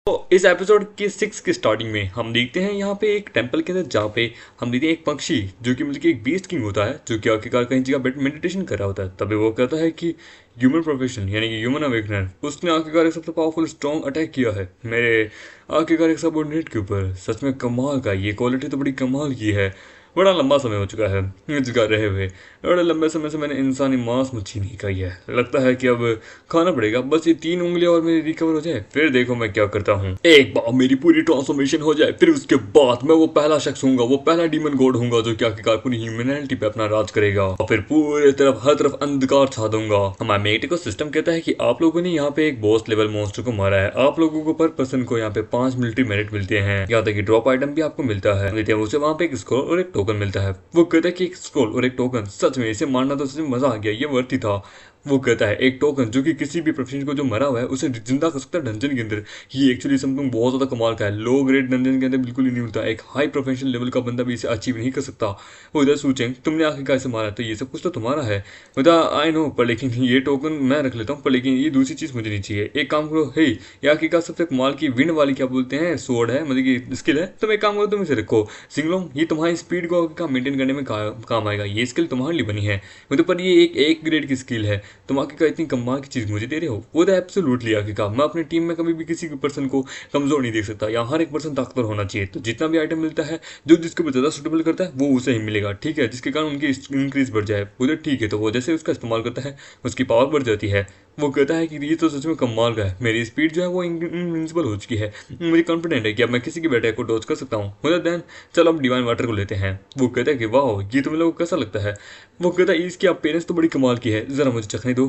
तो इस एपिसोड के 6 की स्टार्टिंग में हम देखते हैं यहाँ पे एक टेंपल के अंदर जहाँ पे हम देखते हैं एक पक्षी जो कि मतलब कि एक बीस्ट किंग होता है जो कि आखिरकार कहीं जगह बैठ मेडिटेशन कर रहा होता है। तभी वो कहता है कि ह्यूमन प्रोफेशन यानी कि ह्यूमन अवेकनर उसने आखिरकार एक सबसे पावरफुल स्ट्रॉन्ग अटैक किया है मेरे आखिरकार एक सबऑर्डिनेट के ऊपर। सच में कमाल का, ये क्वालिटी तो बड़ी कमाल की है। बड़ा लंबा समय हो चुका है इस जगह रहे हुए। बड़े लंबे समय से मैंने इंसानी मांस मच्छी नहीं खाई है। लगता है कि अब खाना पड़ेगा। बस ये 3 उंगलियां और मेरी रिकवर हो जाए, फिर देखो मैं क्या करता हूँ। एक बार मेरी पूरी ट्रांसफॉर्मेशन हो जाए, फिर उसके बाद मैं वो पहला शख्स हूँ, वो पहला डीमन गॉड हूँ जो कि आखिरकार पूरी ह्यूमैनिटी पे अपना राज करेगा और फिर पूरे तरफ हर तरफ अंधकार छा दूंगा। हमारा मेटिको सिस्टम कहता है कि आप लोगों ने यहाँ पे एक बॉस लेवल मॉन्स्टर को मारा है। आप लोगों को पर पर्सन को यहाँ पे 5 मिलिट्री मेरिट मिलते हैं। यहाँ तक कि ड्रॉप आइटम भी आपको मिलता है। उसे वहाँ पे एक स्क्रॉल और एक टोकन मिलता है। वो कहता है कि एक स्क्रॉल और एक टोकन, सच में इसे मारना तो सच में मजा आ गया, ये वर्थ ही था। वो कहता है एक टोकन जो कि किसी भी प्रोफेशन को जो मरा हुआ है उसे जिंदा कर सकता है डंजन के अंदर। ये एक्चुअली समथिंग बहुत ज्यादा कमाल का है। लो ग्रेड डंजन के अंदर बिल्कुल ही नहीं मिलता। एक हाई प्रोफेशनल लेवल का बंदा भी इसे अचीव नहीं कर सकता। वो इधर सोचें तुमने आखिरकार से मारा तो ये सब कुछ तो तुम्हारा है। बता आई नो, पर लेकिन ये टोकन मैं रख लेता हूँ, पर लेकिन ये दूसरी चीज मुझे नहीं चाहिए। एक काम करो, हे ये आखिरकार सबसे कमाल की विंड वाली क्या बोलते हैं सोर्ड है, मतलब की स्किल है। तुम एक काम करो, तुम इसे रखो सिंगलोम, ये तुम्हारी स्पीड को मेंटेन करने में काम आएगा। ये स्किल तुम्हारे लिए बनी है। मतलब पर ये एक ग्रेड की स्किल है। तुम आखिरकार इतनी कमाल की चीज मुझे दे रहे हो। वो तो एब्सोल्युटली आखिरकार मैं अपनी टीम में कभी भी किसी पर्सन को कमजोर नहीं देख सकता। यहाँ हर एक पर्सन ताकतवर होना चाहिए। तो जितना भी आइटम मिलता है जो जिसके ऊपर ज्यादा सुटेबल करता है वो उसे ही मिलेगा, ठीक है, जिसके कारण उनकी इंक्रीज बढ़ जाए। उधर ठीक है, तो वो जैसे उसका इस्तेमाल करता है उसकी पावर बढ़ जाती है। वो कहता है कि ये तो सच में कमाल का है, मेरी स्पीड जो है वो इनविंसिबल हो चुकी है। मुझे कॉन्फिडेंट है कि अब मैं किसी की बैटरी को डॉज कर सकता हूँ। मतलब देन चलो अब डिवाइन वाटर को लेते हैं। वो कहता है कि वाह ये तुम लोगों को कैसा लगता है। वो कहता है इसकी अपेयरेंस तो बड़ी कमाल की है, जरा मुझे चखने दो।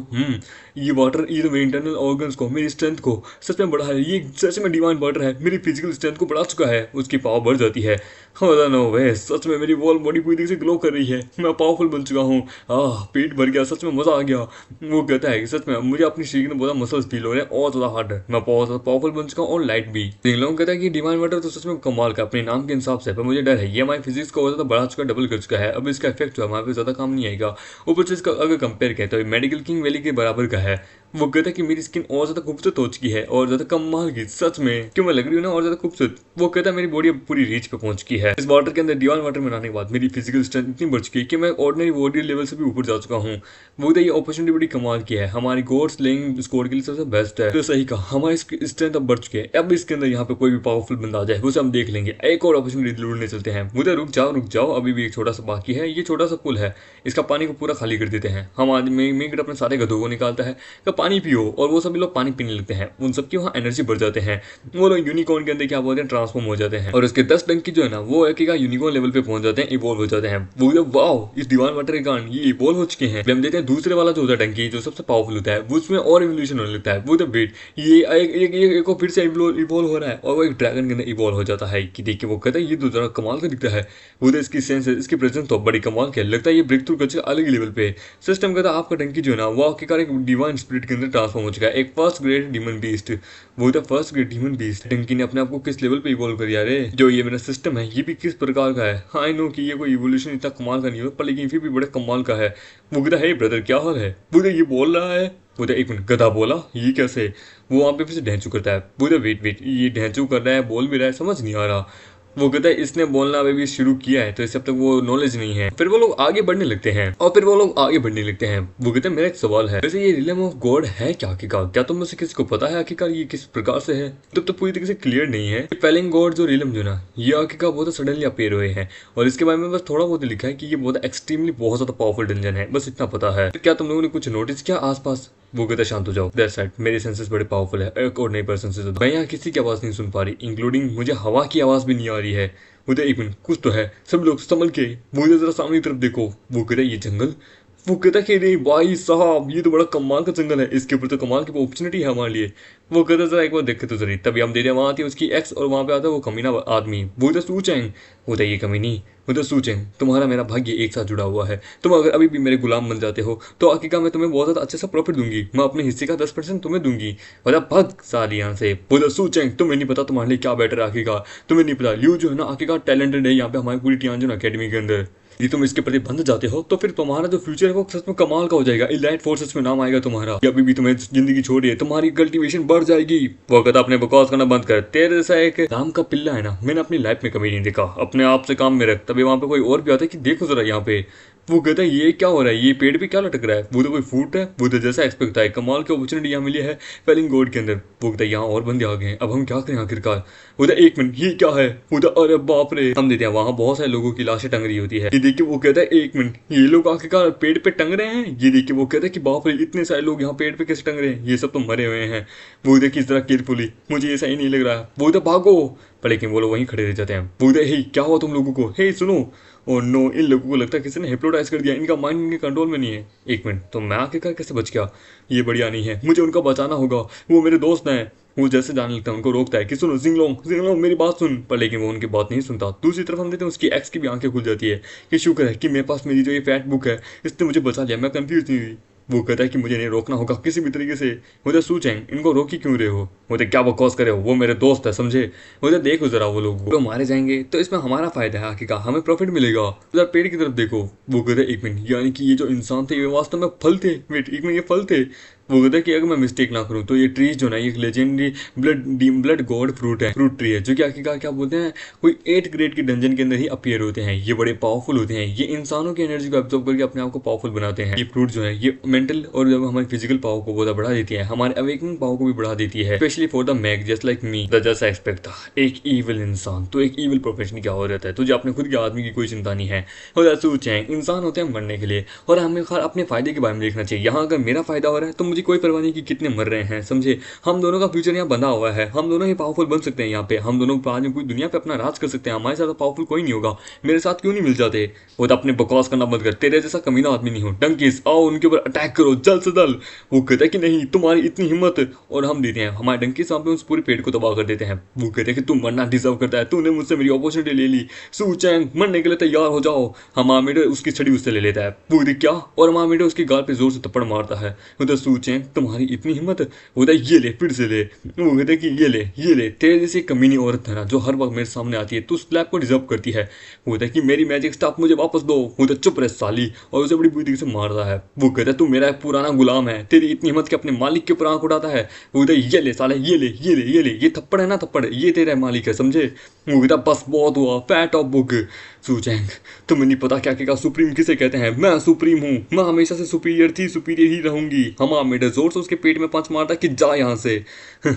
ये वाटर, ये तो मेरे इंटरनल ऑर्गन्स को, मेरी स्ट्रेंथ को सच में बढ़ा है। ये सच में डिवाइन वाटर है, मेरी फिजिकल स्ट्रेंथ को बढ़ा चुका है, उसकी पावर बढ़ जाती है। नो वे, सच में मेरी वॉल बॉडी पूरी तरीके से ग्लो कर रही है। मैं पावरफुल बन चुका हूँ। पेट भर गया, सच में मजा आ गया। वो कहता है कि सच में मुझे अपनी शरीर में बहुत मसल्स फील हो रहे हैं और ज्यादा हार्ड है। मैं बहुत ज्यादा पावरफुल बन चुका हूँ और लाइट भी। लोग कहता है कि डिवाइन वाटर तो सच में कमाल का अपने नाम के हिसाब से, पर मुझे डर है ये हमारी फिजिक्स को बहुत ज्यादा बढ़ा चुका, डबल कर चुका है। अब इसका इफेक्ट जो है हमारे पे ज्यादा काम नहीं आएगा। ऊपर से इसका अगर कंपेयर करें तो मेडिकल किंग वैली के बराबर का है। वो कहता है कि मेरी स्किन और ज्यादा खूबसूरत हो चुकी है और ज्यादा कमाल की, सच में क्यों मैं लग रही हूँ ना और ज्यादा खूबसूरत। वो कहता है मेरी बॉडी अब पूरी रीच पे पहुंच चुकी है। इस वाटर के अंदर डिवाइन वाटर में आने के बाद मेरी फिजिकल स्ट्रेंथ इतनी बढ़ चुकी है कि मैं ऑर्डिनरी बॉडी लेवल से भी ऊपर जा चुका हूँ। वो तो ये अपॉर्चुनिटी बड़ी कमाल की है, हमारी गोड स्लेइंग स्क्वाड के लिए सबसे बेस्ट है। तो सही कहा, हमारी स्ट्रेंथ अब बढ़ चुकी है। अब इसके अंदर यहाँ पे कोई भी पावरफुल बंदा आ जाए उसे हम देख लेंगे। एक और अपॉर्चुनिटी ढूंढने चलते हैं। मुझे रुक जाओ, अभी भी एक छोटा सा बाकी है। ये छोटा सा पुल है, इसका पानी को पूरा खाली कर देते हैं। हम आज मेगट अपने सारे गधों को निकालता है कि पानी पियो, और वो सभी लोग पानी पीने लगते हैं। उन सबकी वहाँ एनर्जी बढ़ जाते हैं। वो लोग यूनिकॉर्न के अंदर क्या बोलते हैं ट्रांसफॉर्म हो जाते हैं, और उसके 10 डंकी जो है ना वो एक यूनिकॉर्न लेवल पे पहुंच जाते हैं, इवॉल्व हो जाते हैं। वो वाओ, इस डिवाइन वाटर के कारण ये इवॉल्व हो चुके हैं। हम देते हैं दूसरे वाला जो होता है डंकी जो सबसे पावरफुल होता है, वो उसमें और इवोल्यूशन होने लगता है। वो तो वेट, ये एक फिर से इवॉल्व हो रहा है और वो एक ड्रैगन के अंदर इवॉल्व हो जाता है। कि देखिए वो कहता है ये तो जरा कमाल का दिखता है। वो तो इसकी सेंस, इसकी प्रेजेंस तो बड़ी कमाल की है। लगता है ये ब्रेक थ्रू कर अलग ही लेवल पे। सिस्टम कहता है आपका डंकी जो है ना वो आखिरकार एक डिवाइन स्पिरिट के अंदर ट्रांसफॉर्म हो चुका है, एक फर्स्ट ग्रेड डीमन बीस्ट। वो था first grade demon beast. Donkey ने अपने आप को किस लेवल पे इवॉल्व कर यार, जो ये मेरा सिस्टम है ये भी किस प्रकार का है। आई नो कि ये कोई इवोल्यूशन इतना कमाल का नहीं हो, पर लेकिन फिर भी बड़े कमाल का है। वो कहता है ब्रदर क्या हाल है। वो ये बोल रहा है। वो एक मिनट, गधा बोला ये कैसे। वो वहाँ पे फिर से ढेंचू करता है। वो वेट, ये ढेंचू कर रहा है, बोल भी रहा है, समझ नहीं आ रहा। वो कहता है इसने बोलना अभी भी शुरू किया है तो इसे अब तक वो नॉलेज नहीं है। फिर वो लोग आगे बढ़ने लगते हैं। वो कहते हैं मेरा एक सवाल है, वैसे ये रिलम ऑफ गॉड है क्या आखिरकार, क्या तुम में से किसी को पता है आखिरकार ये किस प्रकार से है। तब तो पूरी तरीके से क्लियर नहीं है। फेलिंग गॉड जो रिलम जो ना ये आखिरकार बहुत सडनली अपेयर हुए हैं, और इसके बारे में बस थोड़ा बहुत लिखा है कि ये बहुत एक्सट्रीमली बहुत ज्यादा पावरफुल डंजन है, बस इतना पता है। क्या तुम लोगों ने कुछ नोटिस किया आसपास। वो कहता शांत हो जाओ, दैट्स राइट, मेरे सेंसेस बड़े पावरफुल है, एक और नई पर्सन से मैं यहाँ किसी की आवाज नहीं सुन पा रही, इंक्लूडिंग मुझे हवा की आवाज भी नहीं आ रही है। मुझे एक मिनट, कुछ तो है, सब लोग संभल के मुझे जरा सामने की तरफ देखो। वो कहता है ये जंगल। वो कहता है कि नहीं भाई साहब ये तो बड़ा कमाल का जंगल है, इसके ऊपर तो कमाल की अपॉर्चुनिटी है हमारे लिए। वो कहता है जरा एक बार देखे तो जरूरी। तभी हम दे रहे वहाँ आती है उसकी एक्स, और वहाँ पे आता है वो कमीना आदमी। वो तो सूचेंग होता है, ये कमीनी वो तो सूचेंग, तुम्हारा मेरा भाग्य एक साथ जुड़ा हुआ है। तुम अगर अभी भी मेरे गुलाम बन जाते हो तो आखिरकार मैं तुम्हें बहुत ज्यादा अच्छे से प्रॉफिट दूंगी। मैं अपने हिस्से का 10% तुम्हें दूंगी। मतलब भग साली यहाँ से। वो तो सूचेंग, तुम्हें नहीं पता तुम्हारे लिए क्या बेटर है आखिरकार। तुम्हें नहीं पता लियो जो है ना आखिरकार टैलेंटेड है यहाँ पे हमारी पूरी टियानजन अकेडमी के अंदर। यदि तुम इसके प्रति बंध जाते हो तो फिर तुम्हारा जो फ्यूचर है वो सच में कमाल का हो जाएगा, इलाइट फोर्सेस में नाम आएगा तुम्हारा। अभी भी तुम्हें जिंदगी छोड़ी है, तुम्हारी कल्टीवेशन बढ़ जाएगी। वो कहता अपने बकवास करना बंद कर, तेरे जैसा एक राम का पिल्ला है ना मैंने अपनी लाइफ में कभी नहीं देखा, अपने आप से काम में रख। तभी वहां पे कोई और भी आता है कि देखो जरा यहाँ पे। वो कहता है ये क्या हो रहा है, ये पेड़ पे क्या लटक रहा है। वो तो कोई फूट है, वो तो जैसा एक्सपेक्ट था, कमाल की अपॉर्चुनिटी यहाँ मिली है फेलिंग गोड के अंदर। वो कहता है यहाँ और बंदे आ गए हैं, अब हम क्या करें आखिरकार। वो कहता है 1 मिनट ये क्या है। वो कहता है अरे बाप रे। हम देते हैं वहां बहुत सारे लोगों की लाशें टंग रही होती है। ये देखिए वो कहता है 1 मिनट ये लोग आखिरकार पेड़ पे टंग रहे हैं। ये देखिए वो कहता है कि बाप रे इतने सारे लोग यहाँ पेड़ पे कैसे टंग रहे हैं, ये सब तो मरे हुए हैं। वो देखिए इस तरह केयरफुली, मुझे ये सही नहीं लग रहा। वो तो भागो, पर लेकिन वो लोग वहीं खड़े रह जाते हैं। वो हे क्या हुआ तुम लोगों को, हे सुनो। और नो, इन लोगों को लगता है किसी ने हिप्नोटाइज कर दिया, इनका माइंड इनके कंट्रोल में नहीं है। 1 मिनट तो मैं आखिरकार कैसे बच गया, ये बढ़िया नहीं है, मुझे उनका बचाना होगा, वो मेरे दोस्त हैं। वो जैसे जाने लगता है उनको रोकता है कि सुनो जिंगलोंग जिंगलोंग मेरी बात सुन, पर लेकिन वो उनकी बात नहीं सुनता। दूसरी तरफ हम देखते हैं उसकी एक्स की भी आंखें खुल जाती है कि शुक्र है कि मेरे पास मेरी जो ये फैट बुक है इसने मुझे बचा लिया, मैं कंफ्यूज नहीं हुई। वो कहता है कि मुझे नहीं रोकना होगा किसी भी तरीके से। मुझे सोचें इनको रोकी क्यों रहे हो, मुझे क्या बकवास करे हो, वो मेरे दोस्त है समझे। मुझे देखो जरा वो लोग वो मारे जाएंगे तो इसमें हमारा फायदा है, आखिरकार हमें प्रॉफिट मिलेगा। जरा पेड़ की तरफ देखो। वो कहते हैं 1 मिनट यानी कि ये जो इंसान थे ये वास्तव में फल थे। वेट 1 मिनट ये फल थे। वो कहता है कि अगर मैं मिस्टेक ना करूं तो ये ट्रीज जो ना ये लेजेंडरी ब्लड गॉड फ्रूट है, फ्रूट ट्री है, जो कि आखिरकार क्या बोलते हैं कोई 8 ग्रेड के डंजन के अंदर ही अपीयर होते हैं। ये बड़े पावरफुल होते हैं, ये इंसानों की एनर्जी को एब्जॉर्ब करके अपने आप को पावरफुल बनाते हैं। ये फ्रूट जो है ये मेंटल और जब हमारी फिजिकल पावर को बहुत बढ़ा देती है, हमारे अवेकनिंग पावर को भी बढ़ा देती है, specially for the mag just like me the just expect था। एक ईविल इंसान तो एक ईविल प्रोफेशन क्या हो जाता है, तुझे अपने खुद के आदमी की कोई चिंता नहीं है। और सोचे इंसान होते हैं मरने के लिए और हमें अपने फायदे के बारे में देखना चाहिए। यहाँ अगर मेरा फायदा हो रहा है तो मुझे कोई परवाह नहीं कि कितने मर रहे हैं, समझे। हम दोनों का फ्यूचर यहाँ बंधा हुआ है, हम दोनों ही पावरफुल बन सकते हैं यहाँ पे, हम दोनों बाद में पूरी दुनिया पे अपना राज कर सकते हैं। हमारे साथ पावरफुल कोई नहीं होगा, मेरे साथ क्यों नहीं मिल जाते। वो तो अपने बकवास करना बंद कर, तेरे जैसा कमीना आदमी नहीं हो। डंकीस आओ उनके ऊपर अटैक करो जल्द से जल्द। वो कहता है कि नहीं तुम्हारी इतनी हिम्मत, और हम देते हैं हमारे डंकी सामने उस पूरे पेड़ को तबाह कर देते हैं। वो कहते हैं कि तू मरना डिजर्व करता है, तूने मुझसे मेरी अपॉर्चुनिटी ले ली, सू चैंग मरने के लिए तैयार हो जाओ। हम आमिर उसकी छड़ी उससे ले लेता है। वो क्या, और हम आमिर उसके गाल पे जोर से थप्पड़ मारता है। वो तो सू चैंग तुम्हारी इतनी हिम्मत। वो ये ले फिर से ले। वो कहते हैं कि ये ले तेरे जैसी कमीनी औरत है ना जो हर वक्त मेरे सामने आती है, तू स्लैब को डिजर्व करती है। वो कहता है कि मेरी मैजिक स्टाफ मुझे वापस दो। वो तो चुप रहे साली, और उसे बड़ी बुरी से मार रहा है। वो कहता है तू मेरा पुराना गुलाम है, तेरी इतनी हिम्मत के अपने मालिक के ऊपर आंख उठाता है। वो कहता है ये ले साले ये ले ये ले ये ले, ये थप्पड़ है ना थप्पड़, ये तेरा मालिक है समझे। वो कहता बस बहुत हुआ फैट ऑफ बुक। सूचैंग तुम्हें नहीं पता क्या क्या सुप्रीम किसे कहते हैं, मैं सुप्रीम हूँ, मैं हमेशा से सुपीरियर थी, सुपीरियर ही रहूंगी। हमा मेरे जोर से उसके पेट में पंच मारता कि जा यहाँ से।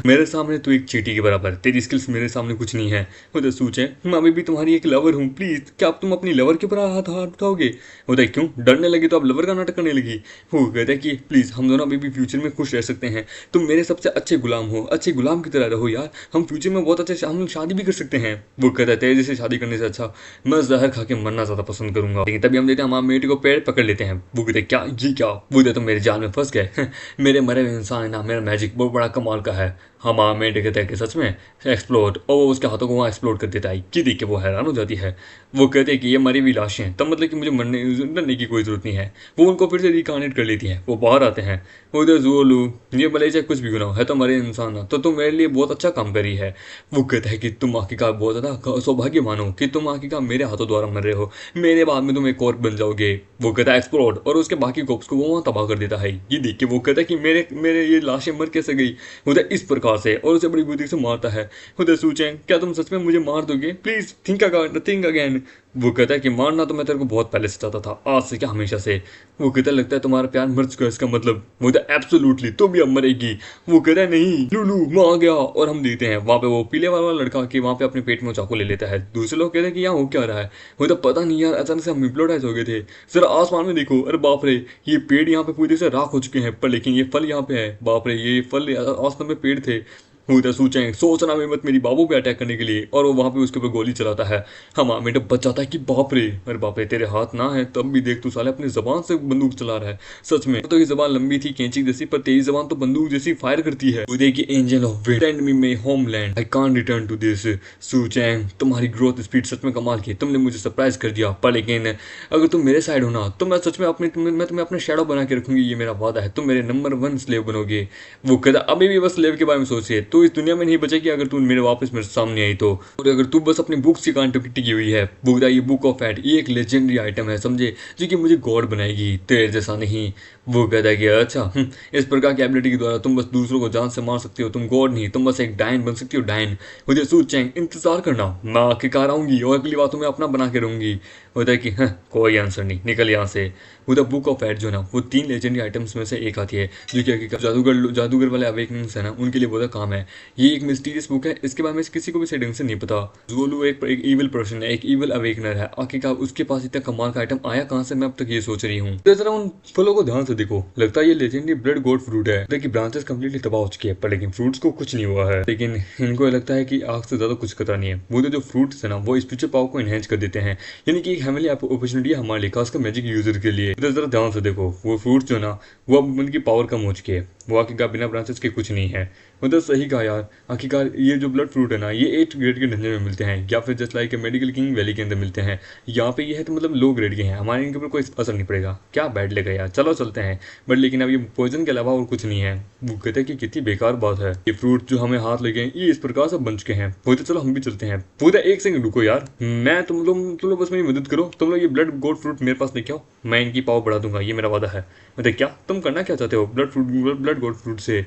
मेरे सामने तू एक चींटी के बराबर, तेरी स्किल्स मेरे सामने कुछ नहीं है। वो सोचे मैं अभी भी तुम्हारी एक लवर हूँ, प्लीज क्या अब तुम अपनी लवर के ऊपर हाथ उठाओगे। होता है क्यों डरने लगी तो अब लवर का नाटक करने लगी। वो कहता है कि प्लीज हम दोनों अभी भी फ्यूचर में खुश रह सकते हैं, तुम मेरे सबसे अच्छे गुलाम हो, अच्छे गुलाम की तरह रहो यार, हम फ्यूचर में बहुत अच्छे हम शादी भी कर सकते हैं। वो कहता है तेरे जैसे शादी करने से अच्छा मैं जहर खा के मरना ज्यादा पसंद करूंगा। लेकिन तभी हम देते हैं हमारे बेटे को पेड़ पकड़ लेते हैं। वो कहते क्या ये क्या, वो कहते मेरे जाल में फंस गए। मेरे मरे हुए इंसान है ना, मेरा मैजिक बहुत बड़ा कमाल का है। हमारा मेटे कहता है कि सच में एक्सप्लोड, और वो उसके हाथों को वहाँ एक्सप्लोड कर देता है। कि देख के वो हैरान हो जाती है। वो कहते हैं कि ये मरी हुई लाशें हैं, तब मतलब कि मुझे मरने की कोई जरूरत नहीं है। वो उनको फिर से रिकार्नेट कर लेती है। वो बाहर आते हैं। वो इधर जोलू ये भले चाहे कुछ भी गुना है तो मरे इंसान हो, तो तुम मेरे लिए बहुत अच्छा काम करी है। वो कहता है कि तुम आखिरकार बहुत ज़्यादा सौभाग्य मानो कि तुम आखिरकार मेरे हाथों द्वारा मर रहे हो, मेरे बाद में तुम एक कॉर्प बन जाओगे। वो कहता है एक्सप्लोड, और उसके बाकी कॉर्प्स को वो वहाँ तबाह कर देता है। ये देख के वो कहता है कि मेरे ये लाशें मर कैसे गई। वो इस प्रकार से, और उसे बड़ी बुद्धि से मारता है। खुद सोचें क्या तुम सच में मुझे मार दोगे, प्लीज थिंक अगेन। वो कहता है कि मारना तो मैं तेरे को बहुत पहले से चाहता था, आज से क्या हमेशा से। वो कहता लगता है तुम्हारा प्यार मर चुका है इसका मतलब। वो कहता है एब्सोल्युटली तुम भी अब मरेगी। वो कहता है नहीं लूलू मैं आ गया, और हम देखते हैं वहाँ पे वो पीले वाला लड़का कि वहाँ पे अपने पेट में चाकू ले लेता है। दूसरे लोग कहते हैं कि यहाँ हो क्या रहा है। वो तो पता नहीं यार अचानक से हम हिप्नोटाइज हो गए थे, जरा आसमान में देखो, अरे बाप रे ये पेड़ यहाँ पे पूरी तरह से राख हो चुके हैं, पर लेकिन ये फल यहाँ पे है। बाप रे ये फल आसमान में पेड़ थे। उधर सोचना में मत मेरी बाबू पे अटैक करने के लिए, और वो वहाँ पे उसके ऊपर गोली चलाता है। हम आमिर बच जाता है कि बाप रे, अरे बाप रे तेरे हाथ ना है तब भी देख तू साले अपनी जबान से बंदूक चला रहा है। सच में तो ये जबान लंबी थी कैंची जैसी, पर तेरी जबान तो बंदूक जैसी फायर करती है। देखिए angel of wind send me my homeland, I can't return to this. सूचैंग तुम्हारी ग्रोथ स्पीड सच में कमाल की, तुमने मुझे सरप्राइज कर दिया। पर लेकिन अगर तुम मेरे साइड हो ना तो मैं सच में मैं तुम्हें अपने शैडो बना के रखूंगी, ये मेरा वादा है, तुम मेरे नंबर 1 स्लेव बनोगे। वो कहता अभी भी बस स्लेव के बारे में सोचिए, तो इस दुनिया में नहीं बचेगी अगर तू मेरे सामने आई तो। और अगर तू बस अपनी बुक्स की कान टिकी हुई है, ये बुक ऑफ फैट ये एक लेजेंडरी आइटम है समझे, जो कि मुझे गॉड बनाएगी, तेरे जैसा नहीं। वो कहता है कि अच्छा इस प्रकार की एबिलिटी के द्वारा तुम बस दूसरों को जान से मार सकते हो, तुम गॉड नहीं, तुम बस एक डायन बन सकती हो, डायन। मुझे सू चैंग इंतजार करना, मैं आखिरकार आऊंगी और अगली बार तुम्हें अपना बना के रहूंगी। होता है कि हाँ कोई आंसर नहीं, निकल यहाँ से। वो द बुक ऑफ एड जो ना वो 3 लेजेंडरी आइटम्स में से एक आती है, जो कि हकीकत जादूगर वाले अवेकनिंग्स है ना उनके लिए बहुत काम है। ये एक मिस्टीरियस बुक है, इसके बारे में किसी को भी सही ढंग से नहीं पता। जोलू एक इविल पर्सन है, एक इविल अवेकनर है, आखिरकार उसके पास इतना कमाल का आइटम आया कहाँ से, मैं अब तक ये सोच रही हूँ। तो जरा उन फलों को ध्यान से देखो, लगता है ये लेजेंडरी ब्लड गॉड फ्रूट है। देखिए ब्रांचेस कंप्लीटली तबाह हो चुकी है, पर लेकिन फ्रूट्स को कुछ नहीं हुआ है। लेकिन इनको लगता है कि आग से ज्यादा कुछ खतरा नहीं है। वो जो फ्रूट्स है ना वो स्पिरिचुअल पावर को एनहेंस कर देते हैं, यानी कि एक हेवनली अपॉर्चुनिटी है हमारे लिए, खासकर मैजिक यूजर के लिए। तो जरा ध्यान से देखो, वो फ्रूट्स जो ना वो अब उनकी पावर कम हो चुकी है, वो आखिरकार बिना ब्रांचेस के कुछ नहीं है। मतलब सही कहा यार, आखिरकार ये जो ब्लड फ्रूट है ना ये 8 ग्रेड के ढंजे में मिलते हैं, या फिर just like medical king valley के अंदर मिलते हैं। यहाँ पे ये है तो मतलब लो ग्रेड के हैं, हमारे इनके ऊपर कोई असर नहीं पड़ेगा। क्या बैड लगा यार, चलो चलते हैं। बट लेकिन अब ये पॉइजन के अलावा और कुछ नहीं है। वो कहते हैं कि कितनी बेकार बात है, ये फ्रूट जो हमें हाथ लगे ये इस प्रकार से बन चुके हैं। वो तो चलो हम भी चलते हैं। पूरा एक सेकंड रुको यार, मैं तुम लोग बस मेरी मदद करो। तुम लोग ये ब्लड गोल्ड फ्रूट मेरे पास लेके आओ, मैं इनकी पावर बढ़ा दूंगा, ये मेरा वादा है। मतलब क्या तुम करना क्या चाहते हो ब्लड गोल्ड फ्रूट से?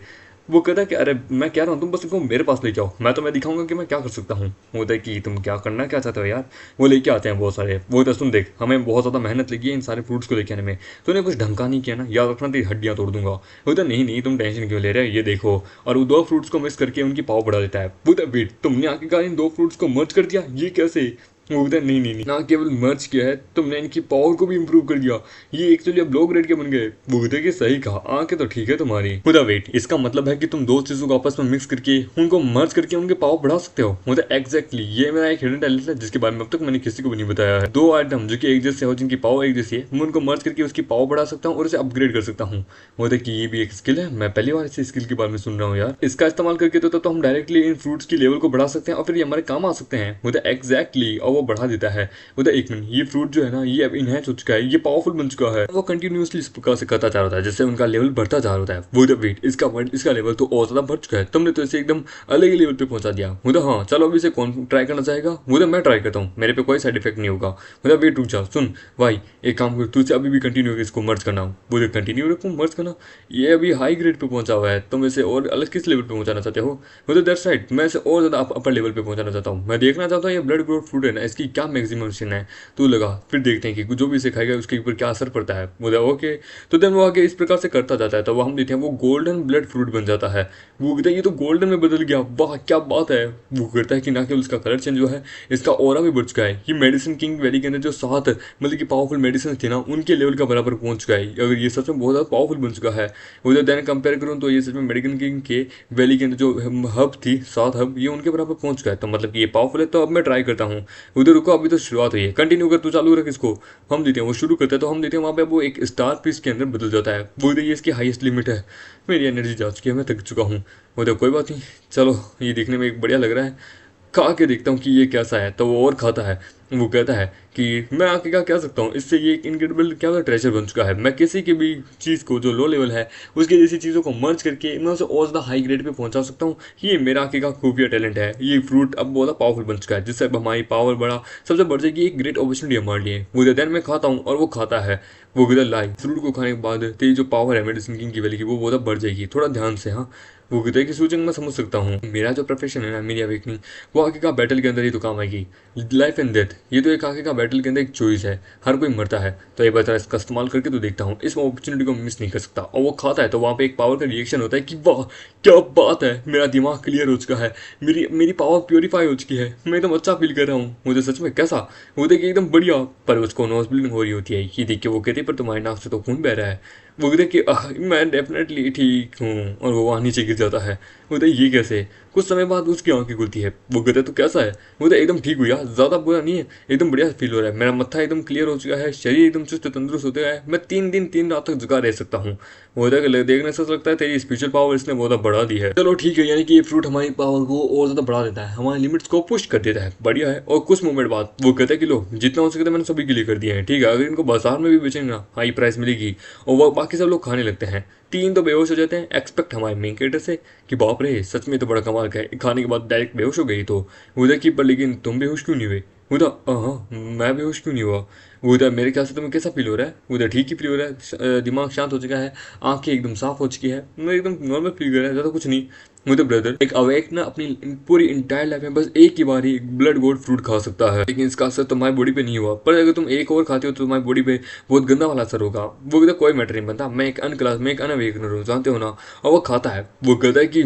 वो कहता है कि अरे मैं कह रहा हूँ तुम बस इनको मेरे पास लेके आओ, मैं दिखाऊंगा कि मैं क्या कर सकता हूँ। वो होता है कि तुम क्या करना क्या चाहते हो यार। वो लेके आते हैं बहुत सारे। वो होता है सुन देख, हमें बहुत ज़्यादा मेहनत लगी है इन सारे फ्रूट्स को लेके आने में, तो उन्हें कुछ ढंग का नहीं किया ना, याद रखना तेरी हड्डियाँ तोड़ दूंगा। वो होता है नहीं नहीं तुम टेंशन क्यों ले रहे हो, ये देखो। और वो 2 फ्रूट्स को मिक्स करके उनकी पावर बढ़ा देता है। वो होता है वेट, तुमने आखिरकार इन 2 फ्रूट्स को मर्ज कर दिया, ये कैसे? वो कहता है नहीं नहीं नहीं, ना केवल मर्ज किया है, तुमने इनकी पावर को भी इंप्रूव कर दिया, ये एक्चुअली अब लो ग्रेड के बन गए। वो कहते हैं कि सही कहा, आंखें तो ठीक है तुम्हारी। खुदा वेट, इसका मतलब है कि तुम 2 चीजों को आपस में मिक्स करके उनको मर्ज करके उनके पावर बढ़ा सकते हो। मतलब एग्जैक्टली ये मेरा एक हिडन टैलेंट है जिसके बारे में अब तक मैंने किसी को भी नहीं बताया है। 2 आइटम जो कि एक जैसे हो, जिनकी पावर एक जैसी है, मैं उनको मर्ज करके उसकी पावर बढ़ा सकता हूँ और उसे अपग्रेड कर सकता हूँ। बोलते कि ये भी एक स्किल है, मैं पहली बार इस स्किल के बारे में सुन रहा हूँ यार। इसका इस्तेमाल करके तो हम डायरेक्टली इन फ्रूट्स की लेवल को बढ़ा सकते हैं और फिर ये हमारे काम आ सकते हैं। बोलते एग्जैक्टली, और वो बढ़ा देता है। बोलते एक मिनट, ये फ्रूट जो है ना ये अब इनहेंस हो चुका है, ये पावरफुल बन चुका है। वो कंटिन्यूसली इस प्रकार से करता जा रहा है जिससे उनका लेवल बढ़ता जा रहा है। वो वेट, इसका लेवल तो और ज्यादा बढ़ चुका है, तुमने तो इसे एकदम अलग ही लेवल पे पहुंचा दिया। मुझे हाँ चलो अभी इसे कौन ट्राई करना चाहेगा? मुझे मैं ट्राई करता हूँ, मेरे पे कोई साइड इफेक्ट नहीं होगा। मुझे वेट रुक जा, सुन भाई एक काम कर, तुझे अभी भी कंटिन्यू इसको मर्ज करना हो। मुझे कंटिन्यू रखूँ मर्ज करना? ये अभी हाई ग्रेड पे पहुंचा हुआ है, तुम इसे और अलग किस लेवल पे पहुंचाना चाहते हो? मुझे दैट्स राइट, मैं इसे और ज्यादा अपर लेवल पे पहुंचाना चाहता हूँ। मैं देखना चाहता हूँ ये ब्लड ग्रोथ फ्रूट है ना इसकी क्या मैक्सिमम है। तू लगा, फिर देखते हैं कि जो भी सिखाएगा उसके ऊपर क्या असर पड़ता है। बोला ओके, तो देन वो आगे इस प्रकार से करता जाता है, तो वो हम देखते हैं वो गोल्डन ब्लड फ्रूट बन जाता है। वो कहता है ये तो गोल्डन में बदल गया, वाह क्या बात है। वो कहता है कि ना केवल उसका कलर चेंज हुआ है, इसका ऑरा भी बढ़ चुका है। ये मेडिसिन किंग वैली के अंदर जो 7 मतलब कि पावरफुल मेडिसिन थी ना उनके लेवल का बराबर पहुंच चुका है। अगर ये सच में बहुत ज़्यादा पावरफुल बन चुका है, उधर देन कंपेयर करूँ तो ये सच में मेडिकल किंग के वैली के अंदर जो हब थी 7 हब, ये उनके बराबर पहुंच चुका है। तो मतलब कि ये पावरफुल है, तो अब मैं ट्राई करता हूँ। उधर रुको, अभी तो शुरुआत हुई है, कंटिन्यू कर, तू चालू रख इसको। हम देते हैं वो शुरू करते हैं, तो हम देते हैं वहाँ पे वो एक स्टार पीस के अंदर बदल जाता है। वो ये इसकी हाईएस्ट लिमिट है। मेरी एनर्जी जा चुकी है, मैं थक चुका हूँ। वो तो कोई बात नहीं, चलो ये देखने में एक बढ़िया लग रहा है, खा के देखता हूँ कि ये कैसा है। तो वो और खाता है। वो कहता है कि मैं आगे क्या कह सकता हूँ, इससे ये एक इनक्रेडिबल क्या ट्रेजर बन चुका है। मैं किसी की भी चीज़ को जो लो लेवल है उसकी जैसी चीज़ों को मर्ज करके मैं उसे और ज़्यादा हाई ग्रेड पे पहुंचा सकता हूँ। ये मेरा आगे का खुफिया टैलेंट है। ये फ्रूट अब बहुत पावरफुल बन चुका है, जिससे अब हमारी पावर बढ़ा सबसे बढ़ जाएगी, एक ग्रेट अपॉर्चुनिटी हमारे लिए। वो देन मैं खाता हूँ और वो खाता है। वो किधर लाई फ्रूट को खाने के बाद तेरी जो पावर है मेडिसिन किंग की वैली की वो बहुत बढ़ जाएगी, थोड़ा ध्यान से। हाँ वो कहते हैं कि सूचन मैं समझ सकता हूँ, मेरा जो प्रोफेशन है ना मेरी अवेकनिंग, वो आगे का बैटल के अंदर ही तो काम आएगी। लाइफ एंड डेथ ये तो एक आगे का बैटल के अंदर एक चॉइस है, हर कोई मरता है। तो एक बार इसका इस्तेमाल करके तो देखता हूँ, इस अपॉर्चुनिटी को मिस नहीं कर सकता। और वो खाता है तो वहाँ पे एक पावर का रिएक्शन होता है कि वाह क्या बात है, मेरा दिमाग क्लियर हो चुका है, मेरी पावर प्योरीफाई हो चुकी है, मैं एकदम अच्छा फील कर रहा हूँ। मुझे सच में कैसा, वो देखिए एकदम बढ़िया। पर उसको नोज ब्लीडिंग हो रही होती है, ये देख के वो कहते पर तुम्हारे नाक से तो खून बह रहा है। वो कहते कि मैं डेफिनेटली ठीक हूँ, और वो वहाँ नीचे गिर जाता है। वो कहते ये कैसे? कुछ समय बाद उसकी आंखें खुलती है। वो कहते तो कैसा है? वो कहते एकदम ठीक हुआ, ज़्यादा बुरा नहीं है, एकदम बढ़िया फील हो रहा है, मेरा मत्था एकदम क्लियर हो चुका है, शरीर एकदम चुस्त तंदुरुस्त हो गया है, मैं 3 दिन 3 रात तक जगा रह सकता हूँ। वो देखने से लगता है तेरी स्पिरिचुअल पावर इसने बहुत बढ़ा दी है। चलो ठीक है, यानी कि ये फ्रूट हमारी पावर को और ज़्यादा बढ़ा देता है, हमारी लिमिट्स को पुश कर देता है, बढ़िया है। और कुछ मोमेंट बाद वो कहता है कि लो जितना हो सके मैंने सभी के लिए कर दिया है, ठीक है, अगर इनको बाजार में भी बेचेंगे ना हाई प्राइस मिलेगी और वो बाकी सब लोग खाने लगते हैं। तीन तो बेहोश हो जाते हैं, एक्सपेक्ट हमारे मेन कैरेक्टर से कि बाप रे सच में तो बड़ा कमाल का है, खाने के बाद डायरेक्ट बेहोश हो गई। तो उधर की पर लेकिन तुम बेहोश क्यों नहीं हुए? उधर हाँ मैं बेहोश क्यों नहीं हुआ? उधर मेरे ख्याल से तुम्हें कैसा फील हो रहा है? उधर ठीक ही फील हो रहा है, दिमाग शांत हो चुका है, आंखें एकदम साफ हो चुकी है, मैं एकदम नॉर्मल फील कर रहा है, ज़्यादा कुछ नहीं। मुझे ब्रदर एक अवेक ना अपनी पूरी इंटायर लाइफ में बस एक ही बार ही ब्लड गोल्ड फ्रूट खा सकता है, लेकिन इसका असर तुम्हारी बॉडी पे नहीं हुआ, पर अगर तुम एक और खाते हो तो तुम्हारी बॉडी पे बहुत गंदा वाला असर होगा। वो कहता कोई मैटर नहीं बनता, मैं एक अनक्लास में एक अनअवेकनर हूँ, जानते हो ना। और वो खाता है, वो कहता है कि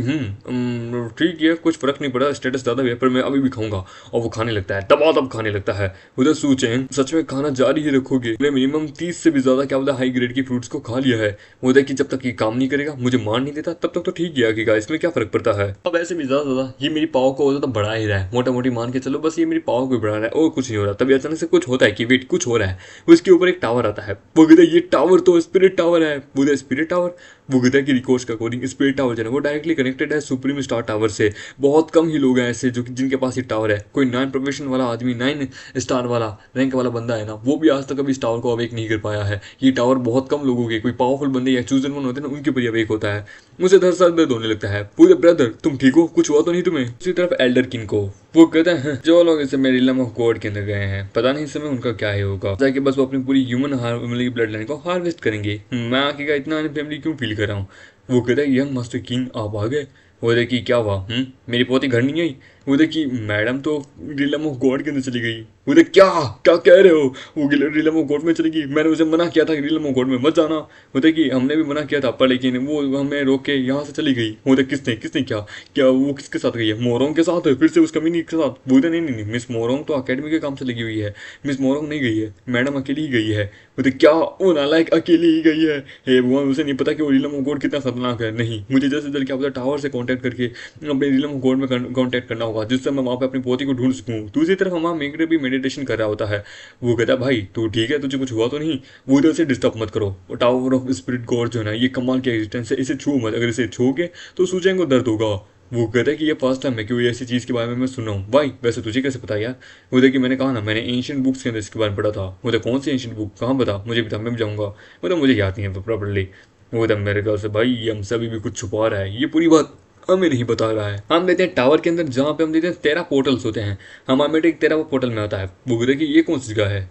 ठीक है कुछ फर्क नहीं पड़ा, स्टेटस ज़्यादा है पर मैं अभी भी खाऊंगा। और वो खाने लगता है, दबादब खाने लगता है। उधर सूचें सच में खाना जारी ही रखोगे? मिनिमम 30 से भी ज्यादा क्या बोलता हाई ग्रेड की फ्रूट्स को खा लिया है। वो कि जब तक ये काम नहीं करेगा, मुझे मार नहीं देता, तब तक तो ठीक है कि इसमें क्या फर्क पड़ता है। अब ऐसे भी ज्यादा ये मेरी पावर को ज्यादा बढ़ा ही रहा है, मोटा मोटी मान के चलो बस ये मेरी पावर को बढ़ा रहा है और कुछ नहीं हो रहा। तभी अचानक से कुछ होता है कि वेट कुछ हो रहा है, उसके ऊपर एक टावर आता है। वो कहता है ये टावर तो स्पिरिट टावर है। वो स्पिरिट टावर, वो कहता है कि रिकोर्स का कोडिंग स्पिरिट टावर जो है वो डायरेक्टली कनेक्टेड है सुप्रीम स्टार टावर से। बहुत कम ही लोग हैं ऐसे जो जिनके पास ये टावर है। कोई 9 प्रोफेशन वाला आदमी, 9 स्टार वाला रैंक वाला बंदा है ना, वो भी आज तक अभी इस टावर को अवेक नहीं कर पाया है। ये टावर बहुत कम लोगों के, कोई पावरफुल बंदे या चूजन वन होते हैं ना, उनके ऊपर अवेक होता है। मुझे दर सर दर्द होने लगता है। पूरे ब्रदर तुम ठीक हो? कुछ हुआ तो नहीं तुम्हें? दूसरी तरफ एल्डर किंग को वो कहते हैं जो लोग इस समय रिलम ऑफ गॉड के अंदर गए हैं, पता नहीं इस समय उनका क्या ही होगा, कि बस वो अपनी पूरी ह्यूमन फैमिली ब्लड लाइन को हार्वेस्ट करेंगे। मैं आगे का इतना फैमिली क्यों फील कर रहा हूँ। वो कहता है यंग मास्टर किंग आप आ गए। वो देखी क्या हुआ, मेरी पोती घर नहीं आई। वो देखी मैडम तो रिलम ऑफ गॉड के अंदर चली गई। वो देख क्या क्या कह रहे हो? वो रिलम ऑफ गॉड में चली गई? मैंने उसे मना किया था कि रिलम ऑफ गॉड में मत जाना। वो देखी हमने भी मना किया था पर लेकिन वो हमें रोक के यहाँ से चली गई। वो देख किसने किसने क्या क्या वो किसके साथ गई है? मोरोंग के साथ है, फिर से उस कमीनी के साथ। वो नहीं नहीं नहीं, मिस मोरोंग तो अकेडमी के काम से लगी हुई है, मिस मोरोंग नहीं गई है, मैडम अकेली ही गई है। वो देख क्या वो नालायक अकेली ही गई है? हे भगवान, उसे नहीं पता कि वो रिलम ऑफ गॉड कितना खतरनाक है। नहीं, मुझे जल्द से जल्द क्या पता टावर से कांटेक्ट करके अपने रिलम ऑफ गॉड में कांटेक्ट करना होगा, जिससे मैं वहाँ पे अपनी पोती को ढूंढ सकूँ। दूसरी तरफ हमारा मेघरे भी मेडिटेशन कर रहा होता है। वो कहता है भाई तू ठीक है, तुझे कुछ हुआ तो नहीं? वो इधर से डिस्टर्ब मत करो, टावर ऑफ स्पिरिट गॉड जो है ना ये कमाल की एग्जिस्टेंस है, इसे छू मत, अगर इसे छूओगे तो सूचेंगे को दर्द होगा। वो कहता है कि ये फर्स्ट टाइम है कि कोई ऐसी चीज़ के बारे में मैं सुन रहा हूँ। भाई वैसे तुझे कैसे पता यार? वो कि मैंने कहा ना मैंने एंशियंट बुक्स के अंदर इसके बारे में पढ़ा था। वो कौन सी एंशियंट बुक, कहाँ बता, मुझे बता, मैं भी जाऊँगा। मतलब मुझे याद नहीं है प्रॉपरली। वो मेरे ख्याल से भाई ये हमसे अभी भी कुछ छुपा रहा है, ये पूरी बात हमें नहीं बता रहा है। हम देते हैं टावर के अंदर जहाँ पे हम देते हैं 13 पोर्टल्स होते हैं, हमारा एक 13 पोर्टल में आता है। वो कहते कि ये कौन सी जगह है?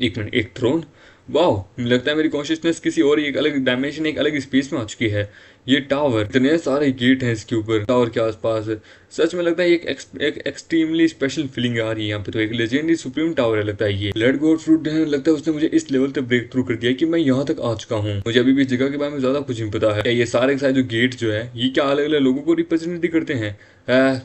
एक मिनट, एक थ्रोन? वाह, लगता है मेरी कॉन्शियसनेस किसी और एक अलग डायमेंशन, एक अलग स्पेस में आ चुकी है। ये टावर, इतने सारे गेट हैं इसके ऊपर टावर के आसपास। सच में लगता है एक एक्सट्रीमली स्पेशल फीलिंग आ रही है यहाँ पे। तो एक लेजेंडरी सुप्रीम टावर है लगता है ये। ब्लड गॉड फ्रूट है, लगता है उसने मुझे इस लेवल तक ब्रेक थ्रू कर दिया कि मैं यहाँ तक आ चुका हूँ। मुझे अभी भी इस जगह के बारे में ज्यादा कुछ नहीं पता है। ये सारे जो गेट जो है ये क्या अलग अलग लोगों को रिप्रेजेंट करते हैं?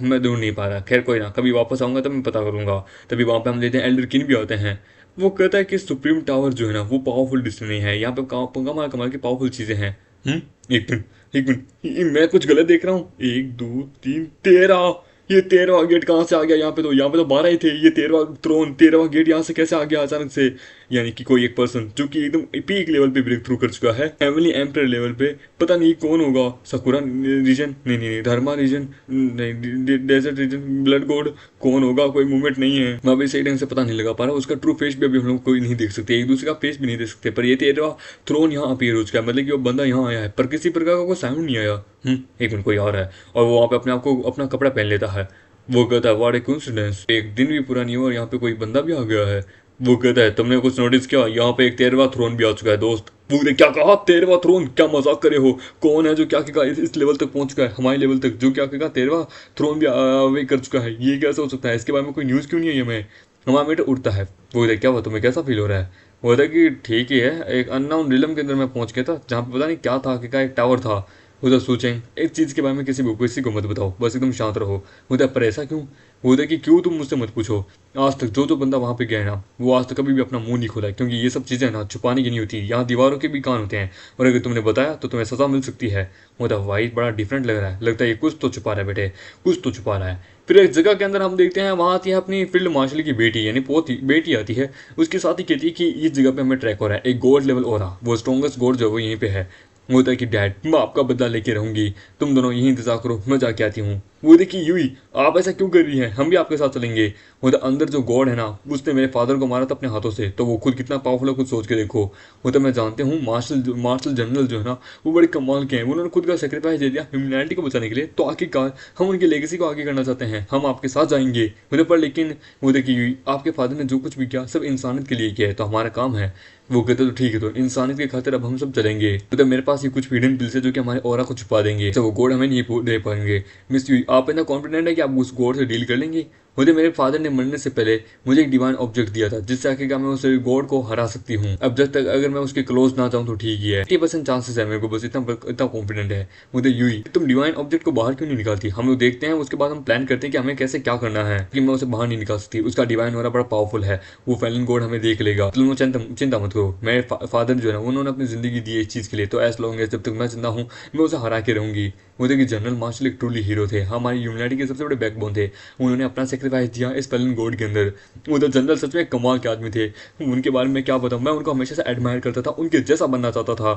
मैं ढूंढ नहीं पा रहा। खैर कोई ना, कभी वापस आऊंगा तब मैं पता करूंगा। तभी वहाँ पे हम लेते हैं एल्डर किन भी आते हैं। वो कहता है कि सुप्रीम टावर जो है ना वो पावरफुल डिस्ट्री है, यहाँ पे कमाल कमाल की पावरफुल चीजें हैं। एक मिनट एक मिनट, मैं कुछ गलत देख रहा हूँ? 1 2 3 13, ये 13वां गेट कहाँ से आ गया? यहाँ पे तो 12 ही थे। ये 13वां थ्रोन, 13वां गेट यहाँ से कैसे आ गया अचानक से? यानी कि कोई एक पर्सन जो कि एकदम पीक लेवल पे ब्रेक थ्रू कर चुका है, हेवनली एम्परर लेवल पे। पता नहीं कौन होगा, सकुरा रीजन नहीं, धर्मा रीजन नहीं, डेजर्ट रीजन, ब्लड गॉड कौन होगा? कोई मूवमेंट नहीं है, मैं अभी सही ढंग से पता नहीं लगा पा रहा। उसका ट्रू फेस भी अभी हम लोग कोई नहीं देख सकते, एक दूसरे का फेस भी नहीं देख सकते। पर ये 13वां थ्रोन यहाँ अपीयर हो चुका है, मतलब कि वो बंदा यहाँ आया है पर किसी प्रकार का कोई साउंड नहीं आया। एक मिनट, कोई और है और वो वहाँ पे अपने आप को अपना कपड़ा पहन लेता है। वो कहता है व्हाट ए कोइंसिडेंस, एक दिन भी पूरा नहीं हुआ और यहाँ पे कोई बंदा भी आ गया है। वो कहता है तुमने कुछ नोटिस किया, यहाँ पे एक 13वां थ्रोन भी आ चुका है दोस्त। वो ने क्या कहा? 13वां थ्रोन? क्या मजाक करे हो? कौन है जो क्या कहेगा इस लेवल तक पहुंच चुका है, हमारे लेवल तक, जो क्या कहेगा 13वां थ्रोन भी अवे कर चुका है? ये कैसे हो सकता है? इसके बारे में कोई न्यूज़ क्यों नहीं है हमें? हमारा मीटर उठता है। वो क्या हुआ, तुम्हें कैसा फील हो रहा है? वो था कि ठीक ही है, एक अननाउन रिलम के अंदर मैं पहुंच गया था जहाँ पे पता नहीं क्या था, क्या एक टावर था। उधर सोचें एक चीज़ के बारे में किसी को मत बताओ, बस एकदम शांत रहो। उधर पर ऐसा क्यों? वो कि क्यों तुम मुझसे मत पूछो। आज तक जो बंदा वहाँ पे गया है ना, वो आज तक कभी भी अपना मुंह नहीं खोला है, क्योंकि ये सब चीज़ें ना छुपाने की नहीं होती, यहाँ दीवारों के भी कान होते हैं, और अगर तुमने बताया तो तुम्हें सजा मिल सकती है। वो वाइट बड़ा डिफरेंट लग रहा है, लगता है ये कुछ तो छुपा रहा है बेटे, कुछ तो छुपा रहा है। फिर एक जगह के अंदर हम देखते हैं, वहाँ आती है अपनी फील्ड मार्शल की बेटी, यानी पोती बेटी आती है। उसके साथ ही कहती है कि इस जगह पे हमें ट्रैक हो रहा है, एक गॉड लेवल हो रहा, वो स्ट्रॉन्गेस्ट गॉड जो है वो यहीं पे है। वो होता है कि डैड मैं आपका बदला लेके रहूंगी, तुम दोनों यहीं इंतजार करो, मैं जाके आती हूँ। वो देखिए यूई, आप ऐसा क्यों कर रही हैं, हम भी आपके साथ चलेंगे। वो तो अंदर जो गॉड है ना, उसने मेरे फादर को मारा था अपने हाथों से, तो वो खुद कितना पावरफुल है खुद सोच के देखो। वो तो मैं जानते हूँ मार्शल जनरल जो है ना, वो बड़े कमाल के हैं, उन्होंने खुद का सेक्रीफाइस दे दिया ह्यूमैनिटी को बचाने के लिए। तो आखिरकार हम उनकी लेगेसी को आगे करना चाहते हैं, हम आपके साथ जाएंगे। मुझे पर लेकिन वो देखिए यूई, आपके फादर ने जो कुछ भी किया सब इंसानियत के लिए किया है, तो हमारा काम है। वो कहते तो ठीक है, तो इंसानियत के खातिर अब हम सब चलेंगे। तो मेरे पास ये कुछ हिडन पिल्स है जो कि हमारे ऑरा को छुपा देंगे, तो वो गोड हमें नहीं दे पाएंगे। मिस यू, आप इतना कॉन्फिडेंट है कि आप उस गॉड से डील कर लेंगे। मुझे मेरे फादर ने मरने से पहले मुझे एक डिवाइन ऑब्जेक्ट दिया था, जिससे आखिरकार मैं उस गॉड को हरा सकती हूँ। अब जब तक अगर मैं उसके क्लोज ना जाऊँ तो ठीक ही है। 80% चांसेस है मेरे को, बस इतना कॉन्फिडेंट है मुझे। यूई, तुम डिवाइन ऑब्जेक्ट को बाहर क्यों नहीं निकालती? हम लोग देखते हैं, उसके बाद हम प्लान करते हैं कि हमें कैसे क्या करना है, कि मैं उसे बाहर नहीं निकाल सकती। उसका डिवाइन हो रहा बड़ा पावरफुल है, वो फैलन गॉड हमें देख लेगा। तुम चिंता मत करो, मेरे फादर जो है ना, उन्होंने अपनी जिंदगी दी है इस चीज़ के लिए, तो एज लॉन्ग एज जब तक मैं जिंदा हूँ मैं उसे हरा के रहूंगी। मुझे कि जनरल मार्शल एक ट्रूली हीरो थे, हमारी ह्यूमैनिटी के सबसे बड़े बैकबोन थे। उन्होंने अपना सेक्रीफाइस दिया इस फैलन गॉड के अंदर। वो तो जनरल सच में कमाल के आदमी थे, उनके बारे में क्या बताऊँ, मैं उनको हमेशा से एडमायर करता था, उनके जैसा बनना चाहता था।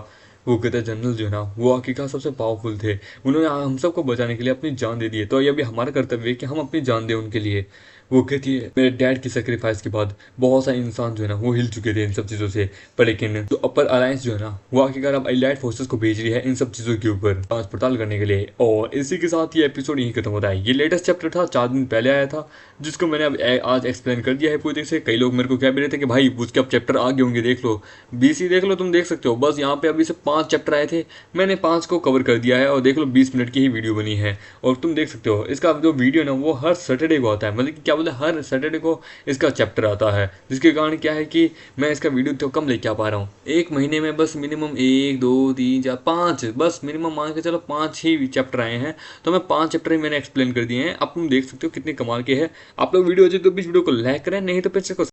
वो कहते जनरल जो है ना, वो आखिरकार सबसे पावरफुल थे, उन्होंने हम सबको बचाने के लिए अपनी जान दे दी है, तो ये अभी हमारा कर्तव्य है कि हम अपनी जान दें उनके लिए। वो कहती है मेरे डैड की सेक्रीफाइस के बाद बहुत सारे इंसान जो है ना वो हिल चुके थे इन सब चीज़ों से, पर लेकिन जो अपर अलायंस जो है ना, वो आखिरकार अब एलाइड फोर्सेस को भेज रही है इन सब चीज़ों के ऊपर जांच पड़ताल करने के लिए। और इसी के साथ ये एपिसोड यहीं खत्म होता है। ये लेटेस्ट चैप्टर था, 4 दिन पहले आया था, जिसको मैंने अब आज एक्सप्लेन कर दिया है पूरी तरह से। कई लोग मेरे को कह भी रहे थे कि भाई उसके अब चैप्टर आ गए होंगे, देख लो बीसी देख लो, तुम देख सकते हो। बस यहाँ पे अभी से 5 चैप्टर आए थे, मैंने 5 को कवर कर दिया है, और देख लो 20 मिनट की ही वीडियो बनी है। और तुम देख सकते हो इसका जो वीडियो ना वो हर सैटरडे को आता है, मतलब कि क्या बोलते हैं, हर सैटरडे को इसका चैप्टर आता है, जिसके कारण क्या है कि मैं इसका वीडियो तो कम लेके आ पा रहा हूँ। एक महीने में बस मिनिमम 1 2 3 4 5, बस मिनिमम मान के चलो 5 ही चैप्टर आए हैं, तो मैं 5 चैप्टर ही मैंने एक्सप्लेन कर दिए हैं। अब तुम देख सकते हो कितने कमाल के हैं। आप लोग वीडियो अच्छी तो भी वीडियो को लाइक करें, नहीं तो फिर से